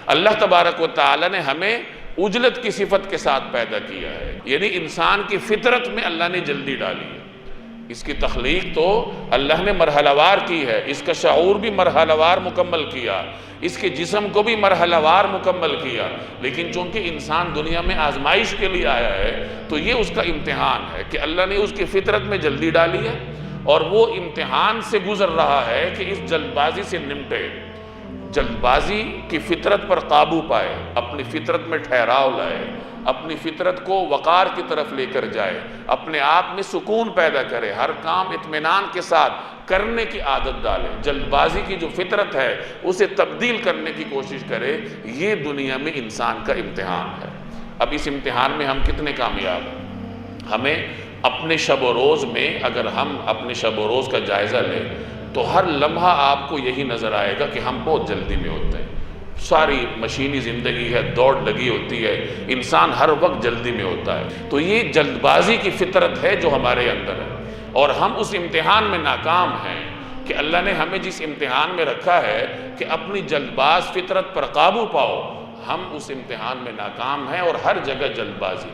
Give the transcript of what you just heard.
اللہ تبارک و تعالی نے ہمیں عجلت کی صفت کے ساتھ پیدا کیا ہے، یعنی انسان کی فطرت میں اللہ نے جلدی ڈالی ہے۔ اس کی تخلیق تو اللہ نے مرحلہ وار کی ہے، اس کا شعور بھی مرحلہ وار مکمل کیا، اس کے جسم کو بھی مرحلہ وار مکمل کیا، لیکن چونکہ انسان دنیا میں آزمائش کے لیے آیا ہے تو یہ اس کا امتحان ہے کہ اللہ نے اس کی فطرت میں جلدی ڈالی ہے، اور وہ امتحان سے گزر رہا ہے کہ اس جلد بازی سے نمٹے، جلد بازی کی فطرت پر قابو پائے، اپنی فطرت میں ٹھہراؤ لائے، اپنی فطرت کو وقار کی طرف لے کر جائے، اپنے آپ میں سکون پیدا کرے، ہر کام اطمینان کے ساتھ کرنے کی عادت ڈالے، جلد بازی کی جو فطرت ہے اسے تبدیل کرنے کی کوشش کرے۔ یہ دنیا میں انسان کا امتحان ہے۔ اب اس امتحان میں ہم کتنے کامیاب ہیں؟ ہمیں اپنے شب و روز میں اگر ہم اپنے شب و روز کا جائزہ لیں تو ہر لمحہ آپ کو یہی نظر آئے گا کہ ہم بہت جلدی میں ہوتے ہیں۔ ساری مشینی زندگی ہے، دوڑ لگی ہوتی ہے، انسان ہر وقت جلدی میں ہوتا ہے۔ تو یہ جلد بازی کی فطرت ہے جو ہمارے اندر ہے، اور ہم اس امتحان میں ناکام ہیں کہ اللہ نے ہمیں جس امتحان میں رکھا ہے کہ اپنی جلد باز فطرت پر قابو پاؤ، ہم اس امتحان میں ناکام ہیں اور ہر جگہ جلد بازی۔